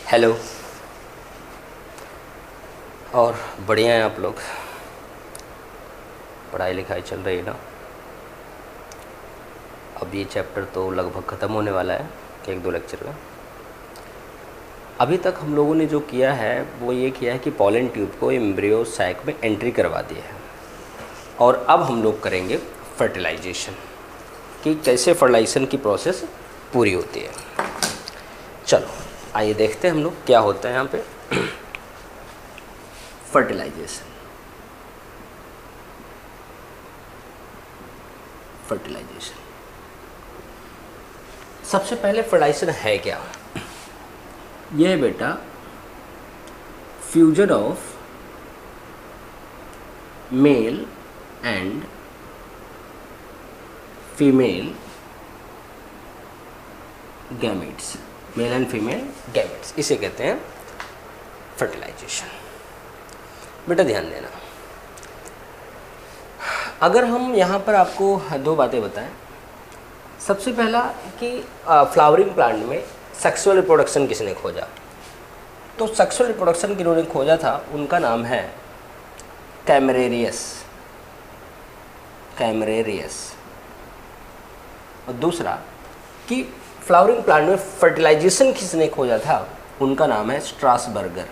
Hello. और बढ़िया हैं आप लोग? पढ़ाई लिखाई चल रही है ना? अब ये चैप्टर तो लगभग ख़त्म होने वाला है, एक दो लेक्चर में। अभी तक हम लोगों ने जो किया है वो ये किया है कि पॉलन ट्यूब को एम्ब्रियो सैक में एंट्री करवा दी है, और अब हम लोग करेंगे फर्टिलाइजेशन, कि कैसे फर्टिलाइजेशन की प्रोसेस पूरी होती है। चलो आइए देखते हैं हम लोग क्या होता है यहाँ पे। फर्टिलाइजेशन सबसे पहले फर्टिलाइजेशन है क्या? यह है बेटा fusion of male and female gametes, male and female gametes, इसे कहते हैं फर्टिलाइजेशन। बेटा ध्यान देना, अगर हम यहाँ पर आपको दो बातें बताएं। सबसे पहला कि फ्लावरिंग प्लांट में सेक्सुअल रिप्रोडक्शन किसने खोजा? तो सेक्सुअल रिप्रोडक्शन जिन्होंने खोजा था उनका नाम है कैमरेरियस। और दूसरा कि फ्लावरिंग प्लांट में फर्टिलाइजेशन किसने खोजा था, उनका नाम है स्ट्रासबर्गर।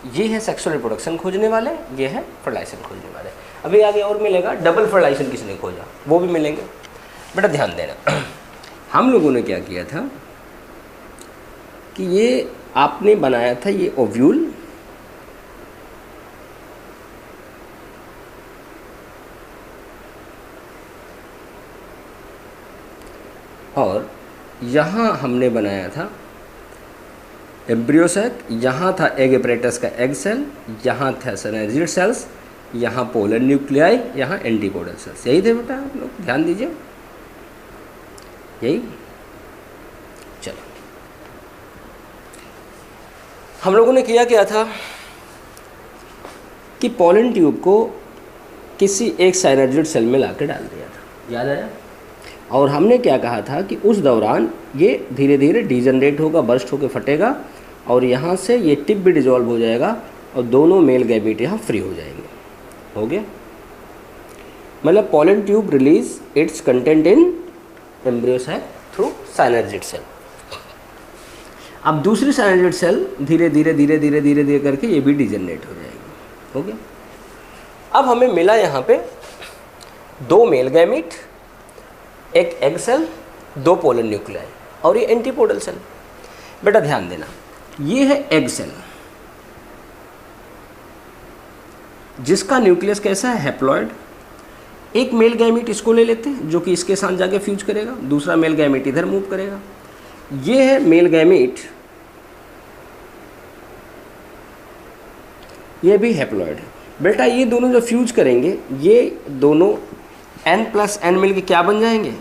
ये है सेक्सुअल रिप्रोडक्शन खोजने वाले, ये है फर्टिलाइजेशन खोजने वाले। अभी आगे और मिलेगा डबल फर्टिलाइजेशन किसने खोजा, वो भी मिलेंगे। बेटा ध्यान देना, हम लोगों ने क्या किया था कि ये आपने बनाया था ये ओव्यूल, और यहाँ हमने बनाया था एम्ब्रियो सैक, यहाँ था एग एपरेटस का एग सेल, यहाँ था सिनर्जिड सेल्स, यहाँ पोलर न्यूक्लियाई, यहाँ एंटीपोडल सेल्स। यही थे बेटा, आप लोग ध्यान दीजिए, यही। चलो हम लोगों ने क्या था कि पोलन ट्यूब को किसी एक सिनर्जिड सेल में लाकर डाल दिया था, याद आया? और हमने क्या कहा था कि उस दौरान ये धीरे धीरे डिजनरेट होगा, बर्स्ट होकर फटेगा, और यहाँ से ये टिप भी डिजॉल्व हो जाएगा और दोनों मेल गैमेट यहाँ फ्री हो जाएंगे। हो गया? मतलब pollen tube release its content in embryo sac through synergid cell. अब दूसरी सिनर्जिड सेल धीरे धीरे करके ये भी डिजनरेट हो जाएगी। हो गया? अब हमें मिला यहाँ पे दो मेल गैमेट, एक एग सेल, दो पोलर न्यूक्लियाई, और ये एंटीपोडल सेल। बेटा ध्यान देना, ये है एग सेल जिसका न्यूक्लियस कैसा है, हैप्लॉइड। एक मेल गैमेट इसको ले लेते हैं जो कि इसके साथ जाके फ्यूज करेगा, दूसरा मेल गैमेट इधर मूव करेगा। ये है मेल गैमेट, ये भी हैप्लॉइड है। बेटा ये दोनों जो फ्यूज करेंगे, ये दोनों n+n मिलके क्या बन जाएंगे,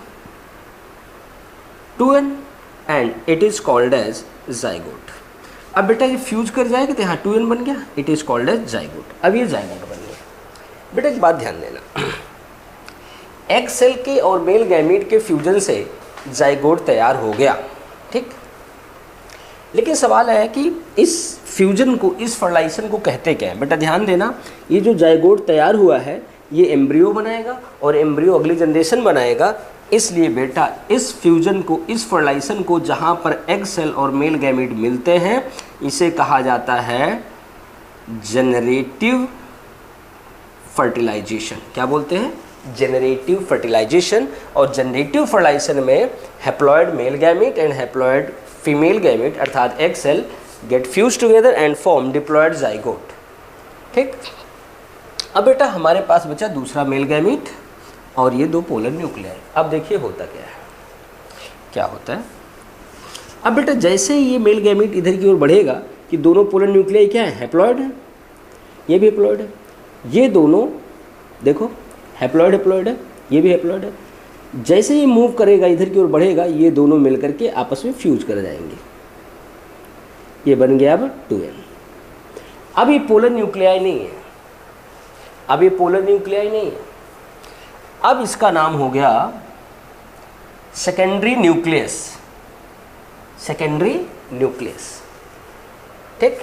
2n, and it is called as zygote. अब बेटा ये फ्यूज कर जाएगा तो यहाँ 2n बन गया, it is called as zygote. अब ये जाइगोट बन गया। बेटा एक बात ध्यान देना, एग सेल के और मेल गैमेट के फ्यूजन से जाइगोट तैयार हो गया, ठीक। लेकिन सवाल है कि इस फ्यूजन को, इस फर्टिलाइजेशन को कहते क्या है? बेटा ध्यान देना, ये जो जाइगोट तैयार हुआ है ये एम्ब्रियो बनाएगा और एम्ब्रियो अगली जनरेशन बनाएगा। इसलिए बेटा इस फ्यूजन को, इस फर्टिलाइजेशन को जहाँ पर एग सेल और मेल गैमेट मिलते हैं, इसे कहा जाता है जेनरेटिव फर्टिलाइजेशन। क्या बोलते हैं? Generative fertilization. और जेनरेटिव फर्टिलाइजेशन में haploid male gamete and haploid female gamete अर्थात egg cell get fuse together and form diploid zygote, ठीक। अब बेटा हमारे पास बचा दूसरा मेल गैमेट और ये दो पोलर न्यूक्लियाई। अब देखिए होता क्या है, क्या होता है। अब बेटा जैसे ही ये मेल गैमेट इधर की ओर बढ़ेगा कि दोनों पोलर न्यूक्लियाई क्या है, हैप्लॉइड है, ये भी हैप्लॉइड है, ये दोनों देखो हैप्लॉइड है, ये भी हैप्लॉइड है। जैसे ही मूव करेगा, इधर की ओर बढ़ेगा, ये दोनों मिल करके आपस में फ्यूज कर जाएंगे। ये बन गया अब 2n। अब ये पोलर न्यूक्लियाई नहीं है, अब इसका नाम हो गया सेकेंडरी न्यूक्लियस, सेकेंडरी न्यूक्लियस, ठीक।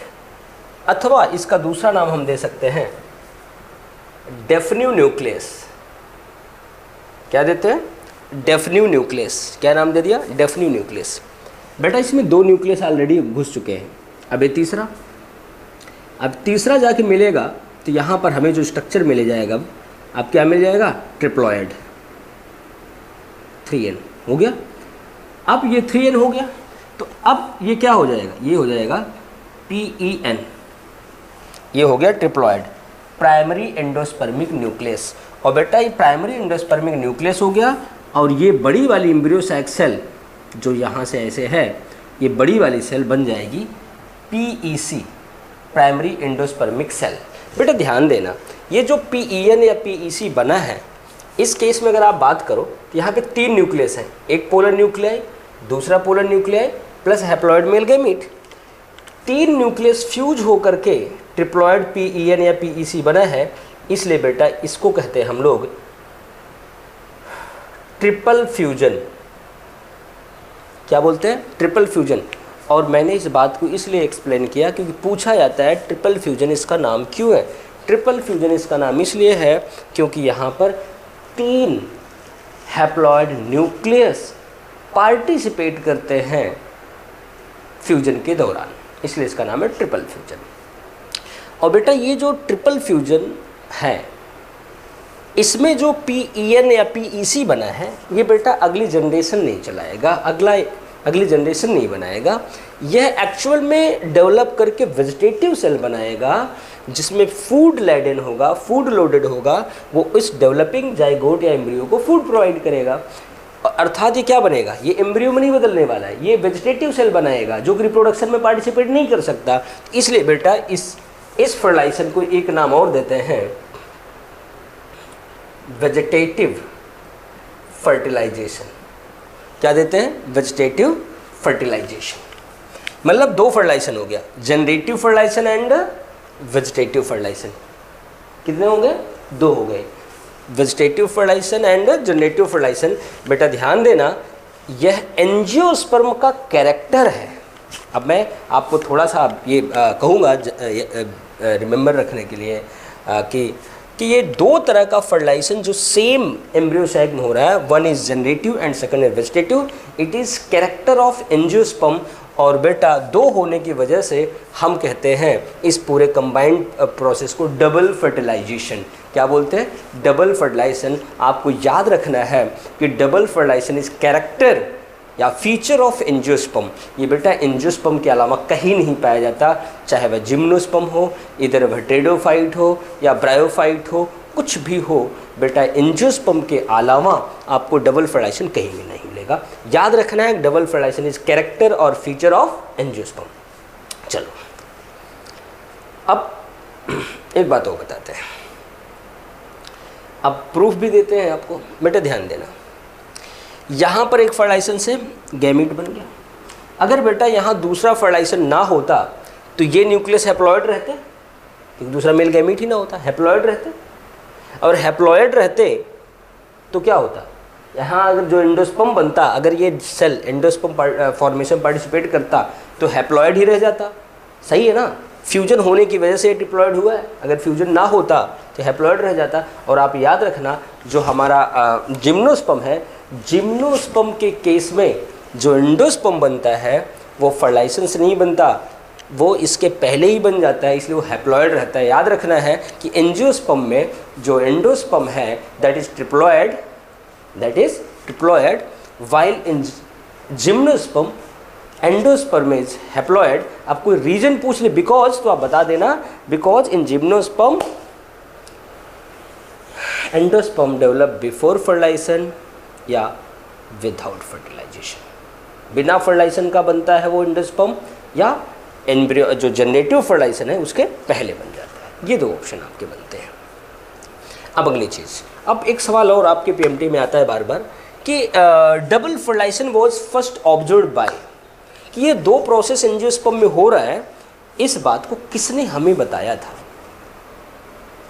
अथवा इसका दूसरा नाम हम दे सकते हैं डेफिनिव न्यूक्लियस। क्या देते हैं? डेफिनिव न्यूक्लियस। क्या नाम दे दिया? डेफिनिव न्यूक्लियस। बेटा इसमें 2 न्यूक्लियस ऑलरेडी घुस चुके हैं, अब ये तीसरा, अब तीसरा जाके मिलेगा तो यहाँ पर हमें जो स्ट्रक्चर मिल जाएगा अब क्या मिल जाएगा? ट्रिप्लॉयड, 3n हो गया। अब ये 3n हो गया तो अब ये क्या हो जाएगा? ये हो जाएगा PEN, ये हो गया ट्रिप्लॉयड, प्राइमरी एंडोस्पर्मिक न्यूक्लियस। और बेटा ये प्राइमरी एंडोस्पर्मिक न्यूक्लियस हो गया और ये बड़ी वाली एम्ब्रियोसाइक सेल जो यहाँ से ऐसे है, ये बड़ी वाली सेल बन जाएगी PEC, प्राइमरी एंडोस्पर्मिक सेल। बेटा ध्यान देना, ये जो PEN या PEC बना है, इस केस में अगर आप बात करो तो यहाँ पे 3 न्यूक्लियस हैं, एक पोलर न्यूक्लियाई, दूसरा polar nuclei plus haploid male gamete. 3 nucleus fuse होकर के ट्रिप्लॉयड PEN या PEC बना है, इसलिए बेटा इसको कहते हैं हम लोग ट्रिपल फ्यूजन। क्या बोलते हैं? Triple fusion. और मैंने इस बात को इसलिए एक्सप्लेन किया क्योंकि पूछा जाता है ट्रिपल फ्यूजन इसका नाम क्यों है? ट्रिपल फ्यूजन इसका नाम इसलिए है क्योंकि यहाँ पर 3 हैप्लॉइड न्यूक्लियस पार्टिसिपेट करते हैं फ्यूजन के दौरान, इसलिए इसका नाम है ट्रिपल फ्यूजन। और बेटा ये जो ट्रिपल फ्यूजन है, इसमें जो PEN या PEC बना है, ये बेटा अगली जनरेशन नहीं चलाएगा, अगली जनरेशन नहीं बनाएगा। यह एक्चुअल में डेवलप करके वेजिटेटिव सेल बनाएगा जिसमें फूड लैडन होगा, फूड लोडेड होगा, वो इस डेवलपिंग जाइगोट या एम्ब्रियो को फूड प्रोवाइड करेगा। अर्थात ये क्या बनेगा? ये एम्ब्रियो में नहीं बदलने वाला है, ये वेजिटेटिव सेल बनाएगा जो कि रिप्रोडक्शन में पार्टिसिपेट नहीं कर सकता। इसलिए बेटा इस फर्टिलाइजेशन को एक नाम और देते हैं वेजिटेटिव फर्टिलाइजेशन। क्या देते हैं? Vegetative fertilisation. मतलब 2 फर्टिलाइजेशन हो गया, generative fertilisation and vegetative fertilisation. कितने हो गए? 2 हो गए, vegetative fertilisation and generative fertilisation. बेटा ध्यान देना, यह एंजियोस्पर्म का कैरेक्टर है। अब मैं आपको थोड़ा सा ये कहूँगा रिमेंबर रखने के लिए कि ये 2 तरह का फर्टिलाइजेशन जो सेम एम्ब्रियोसाइक में हो रहा है, one is generative and second is vegetative. It is character of angiosperm. और बेटा 2 होने की वजह से हम कहते हैं इस पूरे कंबाइंड प्रोसेस को डबल फर्टिलाइजेशन। क्या बोलते हैं? Double fertilisation. आपको याद रखना है कि डबल फर्टिलाइजेशन इज कैरेक्टर या फीचर ऑफ एंजियोस्पर्म। ये बेटा एंजियोस्पर्म के अलावा कहीं नहीं पाया जाता, चाहे वह जिम्नोस्पर्म हो, इधर वह टेरिडोफाइट हो या ब्रायोफाइट हो, कुछ भी हो, बेटा एंजियोस्पर्म के अलावा आपको डबल फर्टिलाइजेशन कहीं भी नहीं मिलेगा। याद रखना है डबल फर्टिलाइजेशन इज कैरेक्टर और फीचर ऑफ एंजियोस्पर्म। चलो अब एक बात और बताते हैं, अब प्रूफ भी देते हैं आपको। बेटा ध्यान देना, यहाँ पर एक फर्टिलाइजेशन से गैमीट बन गया। अगर बेटा यहाँ दूसरा फर्टिलाइजेशन ना होता तो ये न्यूक्लियस हैप्लॉइड रहते, क्योंकि दूसरा मेल गैमीट ही ना होता, हैप्लॉइड रहते। और हैप्लॉइड रहते तो क्या होता? यहाँ अगर जो एंडोस्पर्म बनता, अगर ये सेल एंडोस्पर्म फॉर्मेशन पार्टिसिपेट करता तो हैप्लॉइड ही रह जाता। सही है ना? फ्यूजन होने की वजह से ये डिप्लॉयड हुआ है, अगर फ्यूजन ना होता तो हैप्लॉइड रह जाता। और आप याद रखना, जो हमारा जिम्नोस्पर्म है, जिम्नोस्पर्म के केस में जो एंडोस्पर्म बनता है वो फर्टिलाइजेशन से नहीं बनता, वो इसके पहले ही बन जाता है, इसलिए वो हैप्लॉइड रहता है। याद रखना है कि एंजियोस्पर्म में जो एंडोस्पर्म है that is triploid, while in gymnosperm endosperm is haploid. आप कोई रीजन पूछ ले बिकॉज, तो आप बता देना because in gymnosperm endosperm develop before fertilisation या विदाउट फर्टिलाइजेशन। बिना फर्टिलाइजेशन का बनता है वो एंडोस्पर्म, या एम्ब्रियो जो जनरेटिव फर्टिलाइजेशन है उसके पहले बन जाता है। ये 2 ऑप्शन आपके बनते हैं। अब अगली चीज़, अब एक सवाल और आपके पीएमटी में आता है बार बार कि double fertilisation was first observed by, कि ये 2 प्रोसेस एंजियोस्पर्म में हो रहा है, इस बात को किसने हमें बताया था?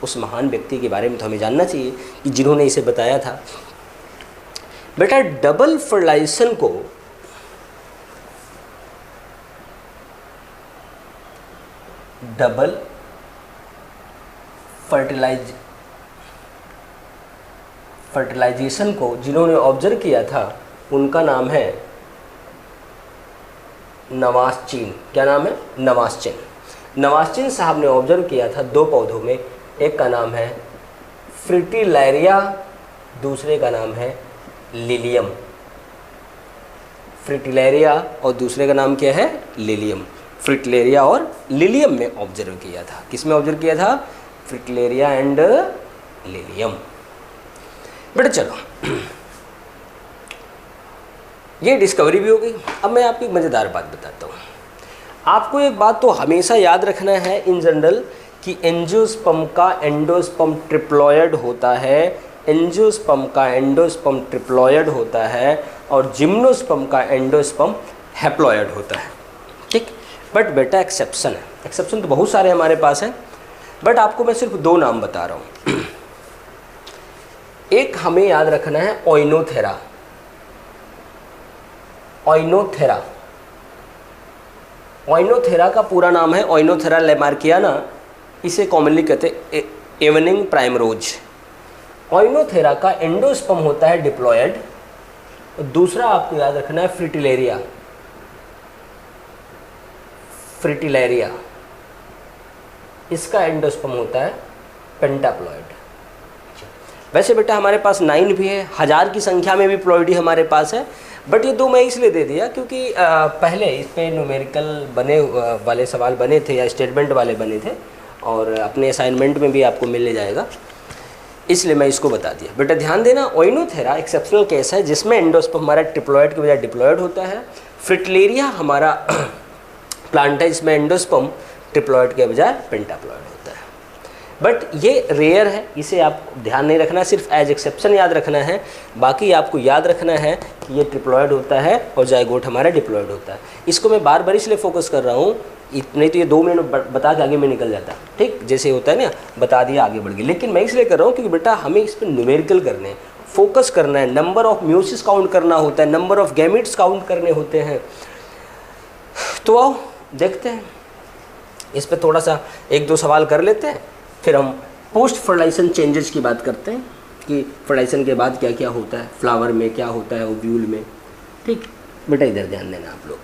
उस महान व्यक्ति के बारे में तो हमें जानना चाहिए कि जिन्होंने इसे बताया था। बेटा डबल फर्टिलाइजेशन को डबल फर्टिलाइजेशन को जिन्होंने ऑब्जर्व किया था उनका नाम है नवास्चिन। क्या नाम है? नवास्चिन। नवास्चिन साहब ने ऑब्जर्व किया था दो पौधों में, एक का नाम है फ्रिटिलैरिया, दूसरे का नाम है लिलियम। फ्रिटिलैरिया और दूसरे का नाम क्या है? लिलियम। फ्रिटिलैरिया और लिलियम में ऑब्जर्व किया था। किस में ऑब्जर्व किया था? फ्रिटिलैरिया एंड लिलियम। बेटा चलो ये डिस्कवरी भी हो गई। अब मैं आपको एक मज़ेदार बात बताता हूँ। आपको एक बात तो हमेशा याद रखना है इन जनरल कि एंजियोस्पर्म का एंडोस्पर्म ट्रिप्लॉयड होता है, एंजियोस्पर्म का एंडोस्पर्म ट्रिप्लॉयड होता है और जिम्नोस्पर्म का एंडोस्पर्म हैप्लॉयड होता है। ठीक, बट बेटा एक्सेप्शन है। एक्सेप्शन तो बहुत सारे हमारे पास हैं, बट आपको मैं सिर्फ दो नाम बता रहा हूँ। एक हमें याद रखना है ओइनोथेरा। ओइनोथेरा, ओइनोथेरा का पूरा नाम है ओइनोथेरा लैमार्कियाना, इसे कॉमनली कहते हैं इवनिंग प्राइमरोज। ओइनोथेरा का एंडोस्पर्म होता है डिप्लॉयड, और दूसरा आपको याद रखना है फ्रिटिलैरिया। फ्रिटिलैरिया इसका एंडोस्पर्म होता है पेंटाप्लॉयड। वैसे बेटा हमारे पास 9 भी है, 1000 की संख्या में भी प्लॉयडी हमारे पास है, बट ये दो मैं इसलिए दे दिया क्योंकि पहले इस पे न्यूमेरिकल बने वाले सवाल बने थे या स्टेटमेंट वाले बने थे, और अपने असाइनमेंट में भी आपको मिल जाएगा, इसलिए मैं इसको बता दिया। बेटा ध्यान देना, ओइनोथेरा एक्सेप्शनल केस है जिसमें एंडोस्पर्म हमारा ट्रिप्लॉयड की बजाय डिप्लॉयड होता है। फ्रिटिलैरिया हमारा प्लांट है, इसमें एंडोस्पर्म ट्रिप्लॉयड के बजाय पेंटाप्लॉयड होता है। बट ये रेयर है, इसे आप ध्यान नहीं रखना, सिर्फ एज एक्सेप्शन याद रखना है। बाकी आपको याद रखना है कि ये ट्रिप्लॉयड होता है और जाइगोट हमारा डिप्लॉयड होता है। इसको मैं बार बार इसलिए फोकस कर रहा हूँ, नहीं तो ये 2 मिनट बता के आगे में निकल जाता। ठीक, जैसे होता है ना, बता दिया आगे बढ़ गई, लेकिन मैं इसलिए कर रहा हूँ क्योंकि बेटा हमें इस पर न्यूमेरिकल करने हैं, फोकस करना है, नंबर ऑफ म्यूसिस काउंट करना होता है, नंबर ऑफ गैमेट्स काउंट करने होते हैं। तो आओ देखते हैं, इस पर थोड़ा सा 1-2 सवाल कर लेते हैं, फिर हम पोस्ट फर्टिलाइजेशन चेंजेस की बात करते हैं कि फर्टिलाइजेशन के बाद क्या क्या होता है, फ्लावर में क्या होता है, ओव्यूल में। ठीक बेटा, इधर ध्यान देना आप लोग।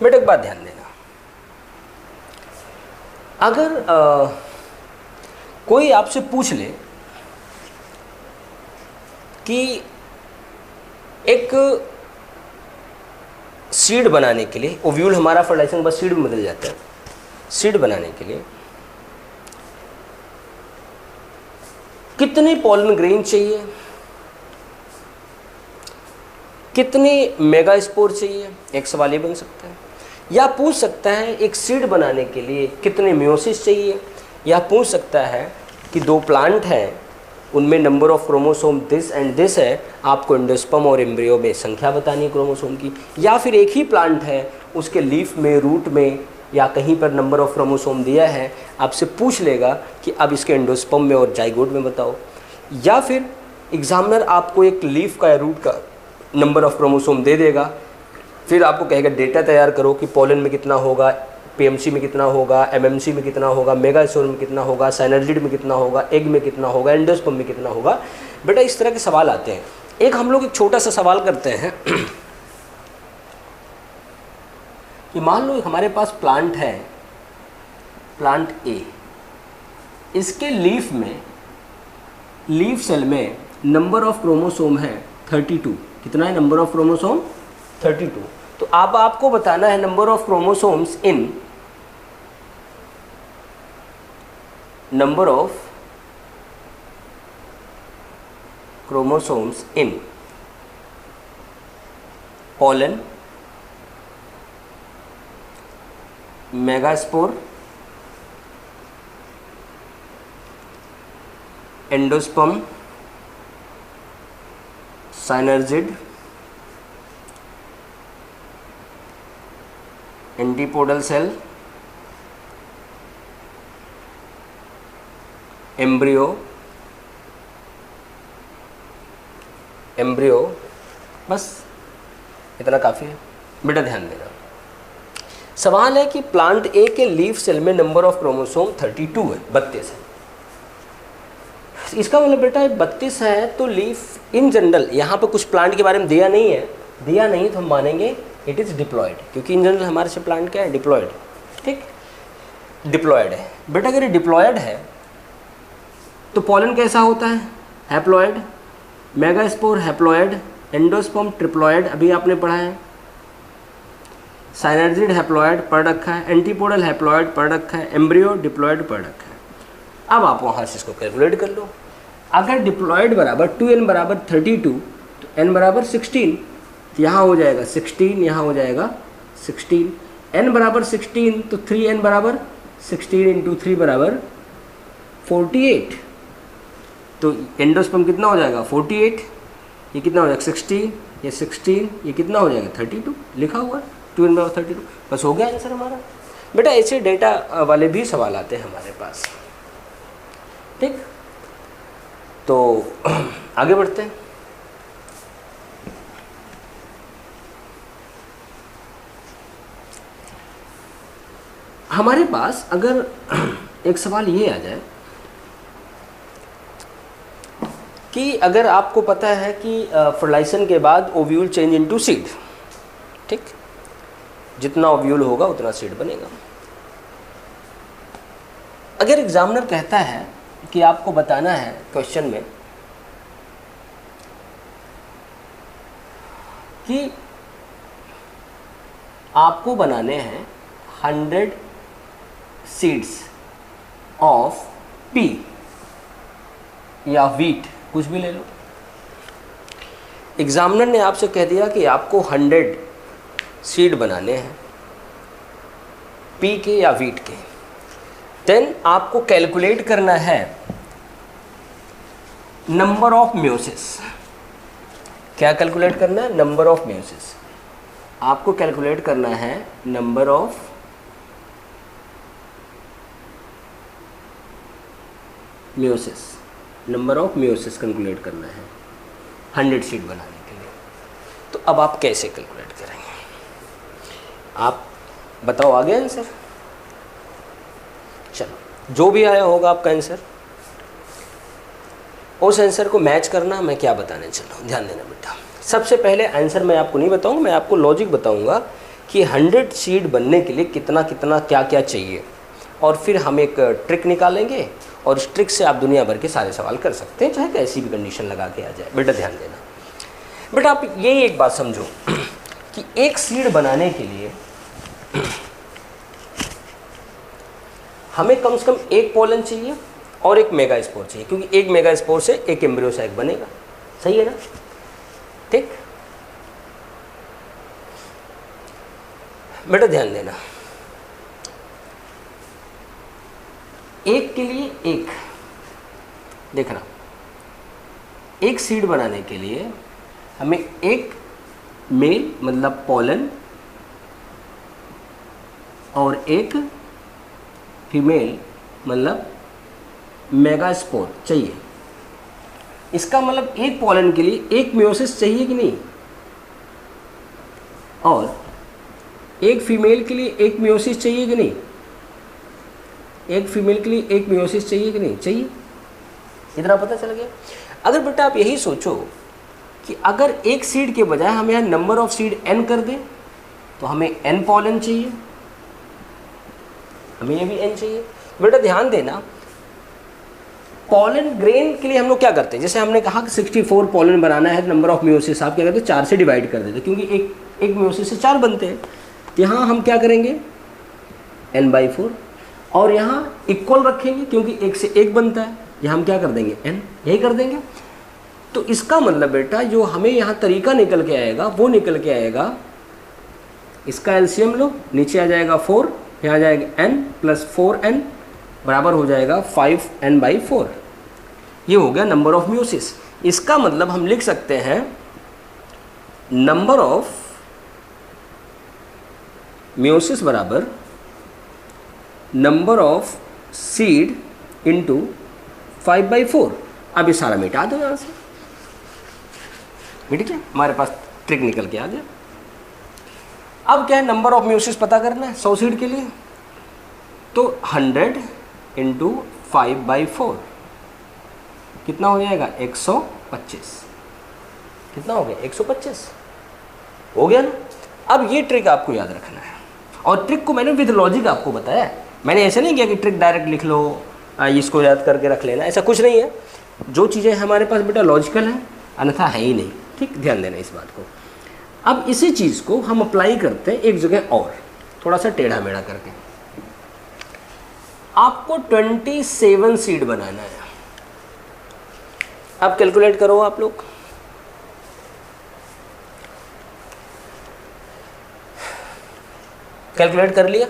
बेटा एक बात ध्यान देना, अगर कोई आपसे पूछ ले कि एक सीड बनाने के लिए, ओव्यूल हमारा फर्टिलाइजेशन के बाद सीड में बदल जाता है, सीड बनाने के लिए कितने पॉलन ग्रेन चाहिए, कितने मेगास्पोर चाहिए, एक सवाल ये बन सकता है। या पूछ सकता है एक सीड बनाने के लिए कितने मियोसिस चाहिए, या पूछ सकता है कि 2 प्लांट हैं उनमें number of chromosome this and this है, आपको एंडोस्पर्म और एम्ब्रियो में संख्या बतानी है क्रोमोसोम की। या फिर एक ही प्लांट है, उसके लीफ में, रूट में या कहीं पर नंबर ऑफ क्रोमोसोम दिया है, आपसे पूछ लेगा कि अब इसके एंडोस्पर्म में और जाइगोट में बताओ। या फिर एग्जामिनर आपको एक लीफ का या रूट का नंबर ऑफ क्रोमोसोम दे देगा, फिर आपको कहेगा डेटा तैयार करो कि पॉलन में कितना होगा, पीएमसी में कितना होगा, एमएमसी में कितना होगा, मेगास्पोर में कितना होगा, साइनर्जिड में कितना होगा, एग में कितना होगा, एंडोस्पर्म में कितना होगा। बेटा इस तरह के सवाल आते हैं। एक हम लोग एक छोटा सा सवाल करते हैं कि मान लो हमारे पास प्लांट है, प्लांट ए, इसके लीफ में, लीफ सेल में नंबर ऑफ क्रोमोसोम है 32। कितना है नंबर ऑफ क्रोमोसोम? 32। तो अब आपको बताना है number of chromosomes in, number of chromosomes in pollen, megaspore, endosperm, synergid, antipodal cell, embryo embryo, बस इतना काफ़ी है। बेटा ध्यान देना, सवाल है कि प्लांट ए के लीफ सेल में नंबर ऑफ क्रोमोसोम 32 है, 32 है। इसका मतलब बेटा 32 है तो लीफ इन जनरल, यहाँ पर कुछ प्लांट के बारे में दिया नहीं है, दिया नहीं तो हम मानेंगे इट इज़ डिप्लॉयड, क्योंकि इन जनरल हमारे से प्लांट क्या है, डिप्लॉयड। ठीक, डिप्लॉयड है बेटा। अगर ये डिप्लॉयड है तो पॉलन कैसा होता है, haploid, megaspore haploid, endosperm triploid, अभी आपने पढ़ा है, साइनर्जिड हैप्लॉयड पढ़ रखा है, एंटीपोडल हैप्लॉयड पढ़ रखा है, एम्ब्रियो डिप्लॉयड पढ़ रखा है। अब आप वहाँ से इसको कैलकुलेट कर लो। अगर डिप्लॉयड बराबर 2n बराबर 32 तो n बराबर 16, तो यहाँ हो जाएगा 16, यहाँ हो जाएगा 16, n बराबर 16 तो 3n बराबर 16 इंटू 3 बराबर 48, तो एंडोस्पर्म कितना हो जाएगा 48, ये कितना हो जाएगा 60, ये 16, ये कितना हो जाएगा 32, लिखा हुआ है 2n बराबर 32, बस हो गया आंसर हमारा। बेटा ऐसे डेटा वाले भी सवाल आते हैं हमारे पास। ठीक, तो आगे बढ़ते हैं। हमारे पास अगर एक सवाल ये आ जाए कि अगर आपको पता है कि फर्टिलाइजेशन के बाद ओव्यूल चेंज इनटू सीड, ठीक, जितना ओव्यूल होगा उतना सीड बनेगा। अगर एग्जामिनर कहता है कि आपको बताना है क्वेश्चन में कि आपको बनाने हैं 100 सीड्स ऑफ पी या वीट, कुछ भी ले लो, एग्जामिनर ने आपसे कह दिया कि आपको 100 सीड बनाने हैं पी के या वीट के, देन आपको कैलकुलेट करना है नंबर ऑफ म्यूसिस। क्या कैलकुलेट करना है, नंबर ऑफ म्यूसिस। आपको कैलकुलेट करना है number of meiosis, number of meiosis calculate करना है 100 सीड बनाने के लिए। तो अब आप कैसे कैलकुलेट करेंगे, आप बताओ, आ गया आंसर? चलो, जो भी आया होगा आपका आंसर, उस आंसर को मैच करना। मैं क्या बताने चलूँ, ध्यान देना बेटा। सबसे पहले आंसर मैं आपको नहीं बताऊंगा, मैं आपको लॉजिक बताऊंगा कि 100 सीड बनने के लिए कितना कितना क्या क्या चाहिए, और फिर हम एक ट्रिक निकालेंगे और इस ट्रिक से आप दुनिया भर के सारे सवाल कर सकते हैं, चाहे कैसी भी कंडीशन लगा के आ जाए। बेटा ध्यान देना, बेटा आप यही एक बात समझो कि एक सीड बनाने के लिए हमें कम से कम एक पोलन चाहिए और एक मेगा स्पोर चाहिए, क्योंकि एक मेगा स्पोर से एक एम्ब्रियो सैक बनेगा। सही है ना? ठीक, बेटा ध्यान देना, एक के लिए एक, देखना, एक सीड बनाने के लिए हमें एक मेल मतलब पोलन और एक फीमेल मतलब मेगास्पोर चाहिए। इसका मतलब एक पोलन के लिए एक मियोसिस चाहिए कि नहीं, और एक फीमेल के लिए एक मियोसिस चाहिए कि नहीं, एक फीमेल के लिए एक मियोसिस चाहिए कि नहीं चाहिए। इतना पता चल गया। अगर बेटा आप यही सोचो कि अगर एक सीड के बजाय हम यहाँ नंबर ऑफ सीड n कर दें तो हमें n पोलन चाहिए, हमें ये भी n चाहिए। बेटा ध्यान देना, पोलन ग्रेन के लिए हम लोग क्या करते हैं, जैसे हमने कहा कि 64 पोलन बनाना है, नंबर ऑफ मियोसिस आप क्या करते हैं 4 से डिवाइड कर देते, क्योंकि एक मियोसिस से 4 बनते हैं। यहाँ हम क्या करेंगे n/4, और यहाँ इक्वल रखेंगे क्योंकि एक से एक बनता है, यहाँ हम क्या कर देंगे n, यही कर देंगे। तो इसका मतलब बेटा जो हमें यहाँ तरीका निकल के आएगा वो निकल के आएगा, इसका एलसीएम लो, नीचे आ जाएगा 4, यहाँ आ जाएगा n प्लस 4n बराबर हो जाएगा 5n/4। ये हो गया नंबर ऑफ म्यूसिस। इसका मतलब हम लिख सकते हैं नंबर ऑफ म्यूसिस बराबर नंबर ऑफ सीड इंटू 5/4। अब ये सारा मिटा दो यहाँ से, ठीक है, हमारे पास ट्रिक निकल के आ गया। अब क्या है, नंबर ऑफ म्यूसिस पता करना है 100 सीड के लिए, तो 100 इंटू 5/4 कितना हो जाएगा 125। कितना हो गया 125, हो गया ना। अब ये ट्रिक आपको याद रखना है, और ट्रिक को मैंने विद लॉजिक आपको बताया है। मैंने ऐसा नहीं किया कि ट्रिक डायरेक्ट लिख लो, इसको याद करके रख लेना, ऐसा कुछ नहीं है। जो चीज़ें हमारे पास बेटा लॉजिकल हैं, अन्यथा है ही नहीं। ठीक, ध्यान देना इस बात को। अब इसी चीज़ को हम अप्लाई करते हैं एक जगह और, थोड़ा सा टेढ़ा मेढ़ा करके। आपको 27 सीड बनाना है। अब कैलकुलेट करो आप लोग। कैलकुलेट कर लिया,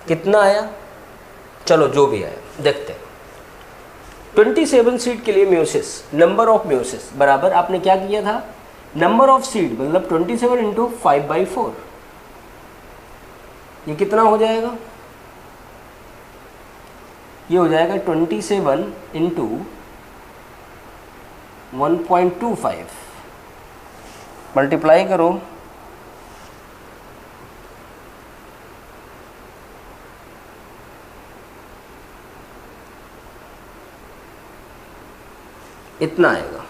कितना आया? चलो जो भी आया देखते हैं। 27 सीड के लिए म्यूसिस, नंबर ऑफ म्यूसिस बराबर आपने क्या किया था, नंबर ऑफ सीड मतलब 27 इंटू 5/4। ये कितना हो जाएगा? ये हो जाएगा 27 इंटू 1.25, मल्टीप्लाई करो, इतना आएगा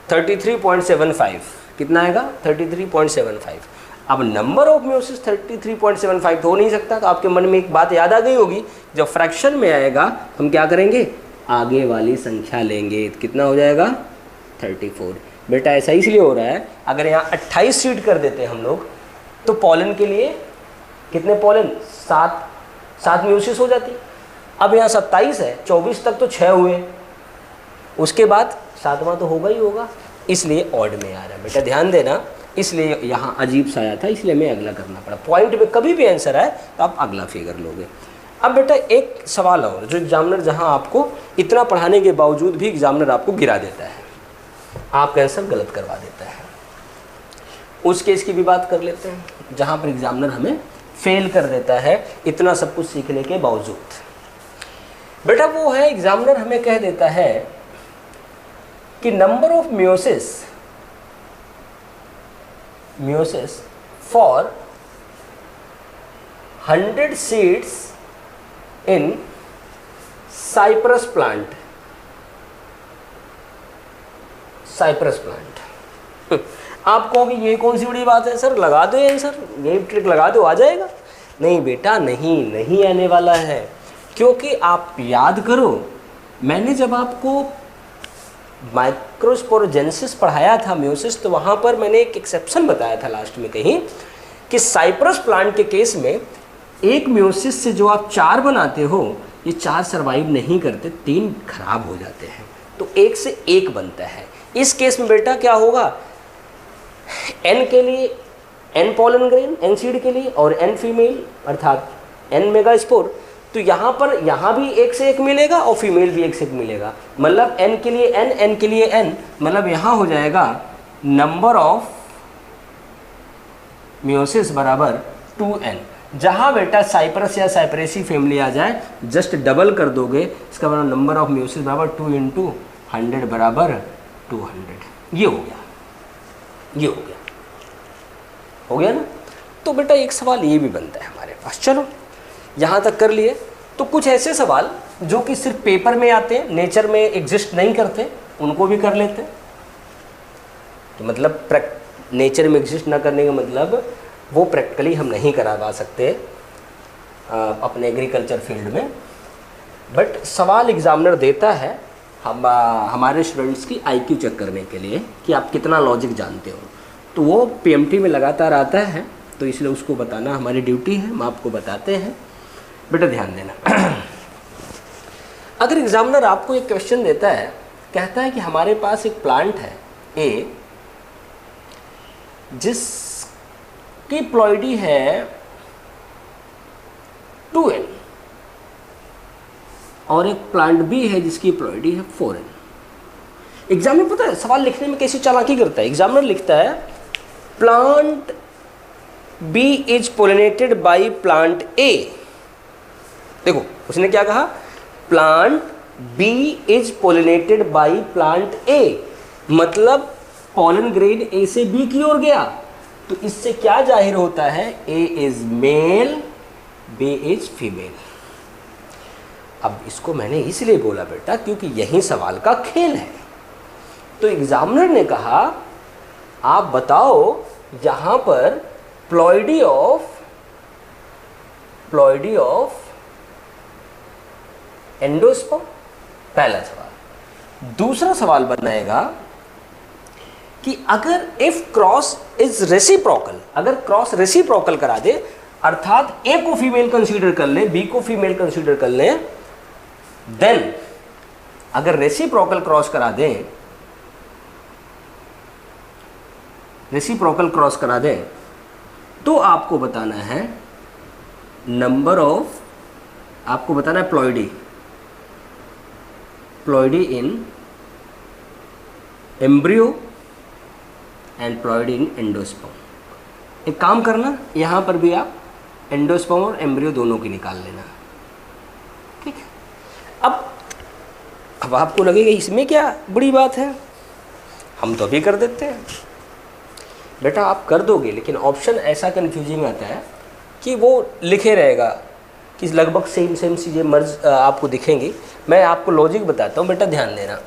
33.75। कितना आएगा 33.75। अब नंबर ऑफ म्यूसिस 33.75 तो हो नहीं सकता, तो आपके मन में एक बात याद आ गई होगी, जब फ्रैक्शन में आएगा हम क्या करेंगे, आगे वाली संख्या लेंगे। कितना हो जाएगा 34। बेटा ऐसा इसलिए हो रहा है, अगर यहाँ 28 सीड कर देते हैं हम लोग, तो पोलन के लिए कितने पोलन, 7 म्यूसिस हो जाती। अब यहाँ 27 है, 24 तक तो 6 हुए, उसके बाद 7वां तो होगा ही होगा, इसलिए ऑड में आ रहा है। बेटा ध्यान देना, इसलिए यहाँ अजीब सा आया था, इसलिए मैं अगला करना पड़ा। पॉइंट में कभी भी आंसर आए तो आप अगला फिगर लोगे। अब बेटा एक सवाल और, जो एग्जामिनर जहाँ आपको इतना पढ़ाने के बावजूद भी एग्जामिनर आपको गिरा देता है, आपका आंसर गलत करवा देता है, उस केस की भी बात कर लेते हैं जहाँ पर एग्जामिनर हमें फेल कर देता है इतना सब कुछ सीखने के बावजूद। बेटा वो है, एग्जामिनर हमें कह देता है कि number of meiosis for 100 seeds in cyperus plant. आप कहोगे ये कौन सी बड़ी बात है सर, लगा दो आंसर, ये ट्रिक लगा दो आ जाएगा। नहीं बेटा, नहीं आने वाला है, क्योंकि आप याद करो, मैंने जब आपको माइक्रोस्पोरोजेनेसिस पढ़ाया था म्यूसिस, तो वहाँ पर मैंने एक एक्सेप्शन बताया था लास्ट में कहीं, कि साइप्रस प्लांट के केस में एक म्यूसिस से जो आप 4 बनाते हो, ये 4 सर्वाइव नहीं करते, 3 खराब हो जाते हैं, तो 1 से 1 बनता है। इस केस में बेटा क्या होगा, n के लिए n pollen grain, n seed के लिए, और n फीमेल अर्थात n मेगास्पोर, तो यहाँ पर यहाँ भी 1 से 1 मिलेगा और फीमेल भी 1 से 1 मिलेगा, मतलब n के लिए n के लिए n, मतलब यहाँ हो जाएगा नंबर ऑफ म्यूसिस बराबर 2n। जहाँ बेटा साइप्रस या साइप्रेसी फैमिली आ जाए, जस्ट डबल कर दोगे, इसका मतलब नंबर ऑफ म्यूसिस बराबर 2 इंटू 100 बराबर 200। ये हो गया, ये हो गया ना। तो बेटा एक सवाल ये भी बनता है हमारे पास, चलो यहाँ तक कर लिए। तो कुछ ऐसे सवाल जो कि सिर्फ पेपर में आते हैं, नेचर में एग्जिस्ट नहीं करते, उनको भी कर लेते हैं। तो मतलब नेचर में एग्जिस्ट ना करने का मतलब वो प्रैक्टिकली हम नहीं करा सकते अपने एग्रीकल्चर फील्ड में, बट सवाल एग्जामिनर देता है हमारे स्टूडेंट्स की IQ चेक करने के लिए कि आप कितना लॉजिक जानते हो। तो वो PMT में लगातार आता है, तो इसलिए उसको बताना हमारी ड्यूटी है, हम आपको बताते हैं। बेटा ध्यान देना, अगर एग्जामिनर आपको एक क्वेश्चन देता है, कहता है कि हमारे पास एक प्लांट है A, जिसकी प्लॉइडी है 2n, और एक प्लांट B है जिसकी प्लॉइडी है 4n। एग्जामिनर पता है सवाल लिखने में कैसी चालाकी करता है, एग्जामिनर लिखता है plant B is pollinated by plant A। देखो उसने क्या कहा, plant B is pollinated by plant A, मतलब पोलन ग्रेन ए से बी की ओर गया, तो इससे क्या जाहिर होता है, A is male, B is female. अब इसको मैंने इसलिए बोला बेटा क्योंकि यही सवाल का खेल है। तो एग्जामिनर ने कहा आप बताओ यहां पर प्लॉइडी ऑफ एंडोस्पर्म, पहला सवाल। दूसरा सवाल बनाएगा कि अगर इफ क्रॉस इज रेसिप्रोकल, अगर क्रॉस रेसिप्रोकल करा दे, अर्थात ए को फीमेल कंसीडर कर ले, बी को फीमेल कंसीडर कर ले, देन अगर रेसिप्रोकल क्रॉस करा दें, रेसिप्रोकल क्रॉस करा दें, तो आपको बताना है नंबर ऑफ, आपको बताना है ploidy in embryo and ploidy in endosperm. एक काम करना, यहां पर भी आप एंडोस्पर्म और एम्ब्रियो दोनों की निकाल लेना, ठीक है। अब आपको लगेगा इसमें क्या बड़ी बात है, हम तो अभी कर देते हैं। बेटा आप कर दोगे, लेकिन ऑप्शन ऐसा कंफ्यूजिंग आता है कि वो लिखे रहेगा कि लगभग सेम सेम चीज़ें मर्ज आपको दिखेंगी। मैं आपको लॉजिक बताता हूँ, बेटा ध्यान देना।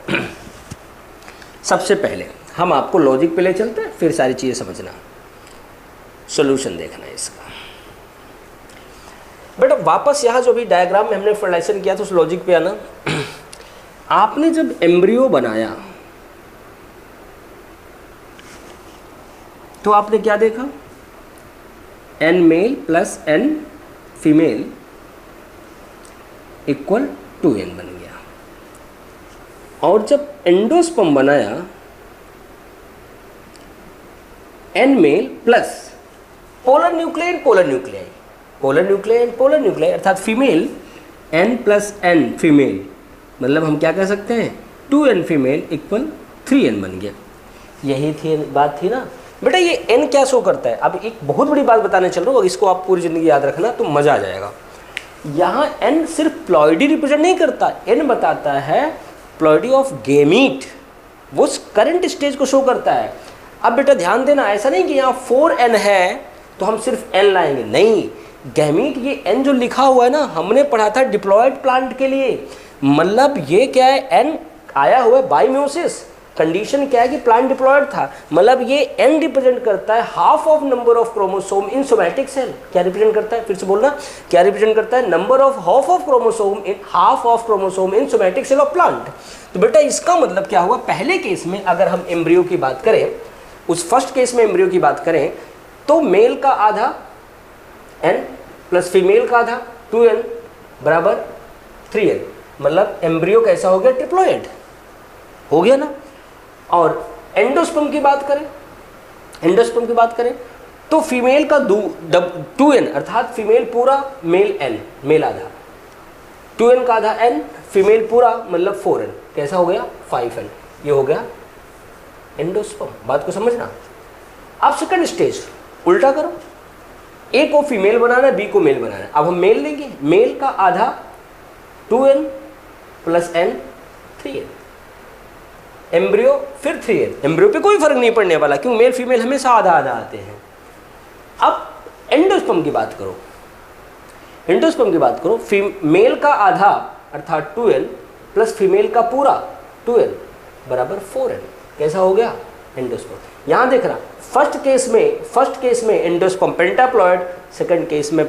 सबसे पहले हम आपको लॉजिक पे ले चलते हैं, फिर सारी चीज़ें समझना, सॉल्यूशन देखना है इसका। बेटा वापस यहाँ जो भी डायग्राम में हमने फर्टिलाइजेशन किया था उस लॉजिक पे आना। आपने जब एम्ब्रियो बनाया तो आपने क्या देखा, n male plus n female equal 2n बन गया। और जब एंडोस्पर्म बनाया, n male plus polar nucleon polar nuclei, polar nucleon polar nuclei, अर्थात female n plus n female, मतलब हम क्या कह सकते हैं 2n फीमेल इक्वल 3n बन गया। यही थी बात थी ना बेटा। ये n क्या शो करता है, अब एक बहुत बड़ी बात बताने चल रहा हूँ, इसको आप पूरी ज़िंदगी याद रखना तो मज़ा आ जाएगा। यहाँ n सिर्फ प्लॉइडी रिप्रेजेंट नहीं करता, n बताता है प्लॉइडी ऑफ गेमीट, वो करंट स्टेज को शो करता है। अब बेटा ध्यान देना, ऐसा नहीं कि यहाँ 4n है तो हम सिर्फ n लाएंगे, नहीं। गैमीट ये n जो लिखा हुआ है ना, हमने पढ़ा था डिप्लॉयड प्लांट के लिए, मतलब ये क्या है, n आया हुआ है बायोमियोसिस, कंडीशन क्या है कि प्लांट डिप्लॉयड था, मतलब ये n रिप्रेजेंट करता है half of number of chromosome in somatic cell. क्या रिप्रेजेंट करता है, फिर से बोलना, क्या रिप्रेजेंट करता है, number of half of chromosome in somatic cell of plant. तो बेटा इसका मतलब क्या हुआ, पहले केस में अगर हम एम्ब्रियो की बात करें, उस फर्स्ट केस में एम्ब्रियो की बात करें तो मेल का आधा n प्लस फीमेल का आधा 2n बराबर 3n, मतलब एम्ब्रियो कैसा हो गया, ट्रिप्लॉइड हो गया ना। और एंडोस्पर्म की बात करें, एंडोस्पर्म की बात करें तो फीमेल का 2n, अर्थात फीमेल पूरा मेल n, मेल आधा, 2n का आधा n, फीमेल पूरा मतलब 4n, कैसा हो गया 5n, ये हो गया एंडोस्पर्म। बात को समझना। अब सेकंड स्टेज उल्टा करो, ए को फीमेल बनाना है, बी को मेल बनाना है। अब हम मेल लेंगे, मेल का आधा 2n plus n 3n, embryo फिर 3n, एम्ब्रियो पे कोई फर्क नहीं पड़ने वाला क्योंकि मेल फीमेल हमेशा आधा आधा आते हैं। अब एंडोस्पर्म की बात करो, एंडोस्पर्म की बात करो, मेल का आधा अर्थात 2n प्लस फीमेल का पूरा 2n बराबर 4n, कैसा हो गया एंडोस्पर्म। यहाँ देख रहा, फर्स्ट केस में एंडोस्पर्म पेंटाप्लॉयड, सेकंड केस में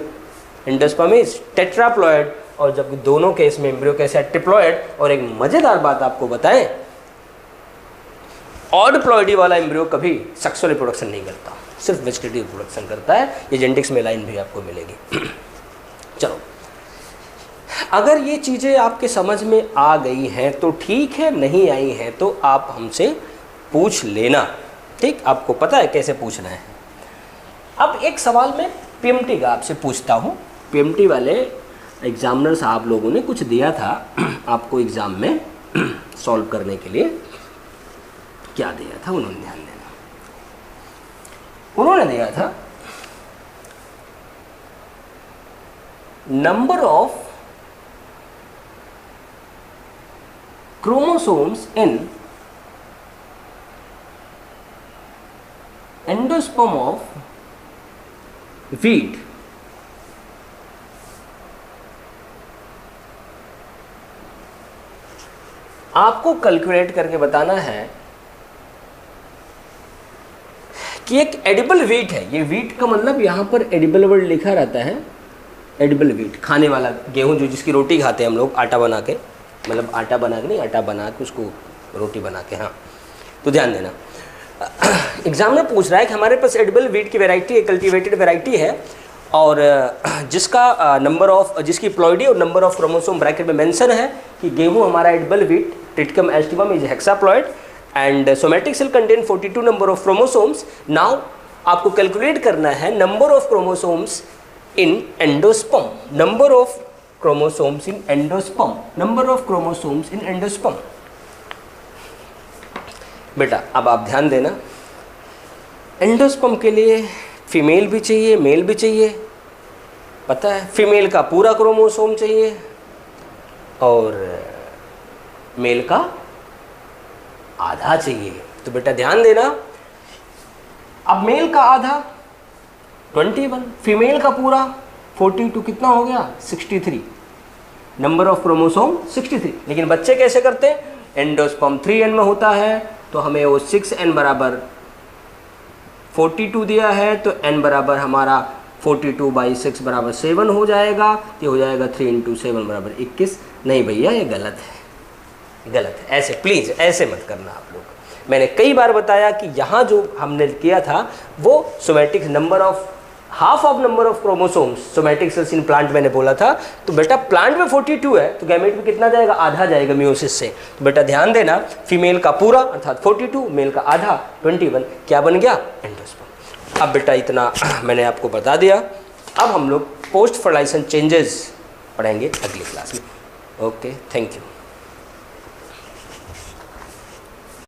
एंडोस्पर्म इज टेट्राप्लॉयड, और जब दोनों केस में एम्ब्रियो कैसे ट्रिप्लॉयड। और एक मजेदार बात आपको बताएं, ऑड प्लॉइडी वाला एम्ब्रियो कभी सेक्सुअल रिप्रोडक्शन नहीं करता, सिर्फ वेजिटेटिव रिप्रोडक्शन करता है। ये जेनेटिक्स में लाइन भी आपको मिलेगी। चलो, अगर ये चीज़ें आपके समझ में आ गई हैं तो ठीक है, नहीं आई हैं तो आप हमसे पूछ लेना, ठीक। आपको पता है कैसे पूछना है। अब एक सवाल मैं पीएमटी का आपसे पूछता हूँ। पीएमटी वाले एग्जामिनर साहब लोगों ने कुछ दिया था आपको एग्ज़ाम में सॉल्व करने के लिए। क्या दिया था उन्होंने, ध्यान देना। उन्होंने दिया था number of chromosomes in endosperm of wheat आपको कैलकुलेट करके बताना है कि एक एडिबल वीट है। ये वीट का मतलब यहाँ पर एडिबल वर्ड लिखा रहता है, एडिबल वीट, खाने वाला गेहूँ जो जिसकी रोटी खाते हैं हम लोग आटा बना के, मतलब आटा बना के नहीं, आटा बना के उसको रोटी बना के। हाँ, तो ध्यान देना, एग्जाम में पूछ रहा है कि हमारे पास एडिबल वीट की वैरायटी है, कल्टीवेटेड वैरायटी है, और जिसका नंबर ऑफ, जिसकी प्लॉइडी और नंबर ऑफ क्रोमोसोम ब्रैकेट में मेंशन है कि गेहूँ हमारा edible wheat triticum aestivum is hexaploid and somatic cell contain 42 number of chromosomes. Now आपको कैलकुलेट करना है number of chromosomes in endosperm, number of chromosomes in endosperm, number of chromosomes in endosperm. बेटा अब आप ध्यान देना, एंडोस्पर्म के लिए फीमेल भी चाहिए, मेल भी चाहिए, पता है, फीमेल का पूरा क्रोमोसोम चाहिए और मेल का आधा चाहिए। तो बेटा ध्यान देना, अब मेल का आधा 21, फीमेल का पूरा 42, कितना हो गया 63, नंबर ऑफ क्रोमोसोम 63। लेकिन बच्चे कैसे करते हैं, एंडोस्पर्म 3n में होता है तो हमें वो 6n बराबर 42 दिया है, तो n बराबर हमारा 42/6 बराबर 7 हो जाएगा। ये हो जाएगा 3 × 7 बराबर 21। नहीं भैया ये गलत है, गलत है, ऐसे प्लीज़ ऐसे मत करना आप लोग। मैंने कई बार बताया कि यहाँ जो हमने किया था वो somatic number of, half of number of chromosomes somatic cells in plant मैंने बोला था। तो बेटा प्लांट में 42 है तो गैमेट में कितना जाएगा, आधा जाएगा मियोसिस से। तो बेटा ध्यान देना, फीमेल का पूरा अर्थात 42, मेल का आधा 21, क्या बन गया, एंडोस्पर्म। अब बेटा इतना मैंने आपको बता दिया। अब हम लोग पोस्ट फर्टिलाइजेशन चेंजेस पढ़ेंगे अगली क्लास में। Okay, thank you.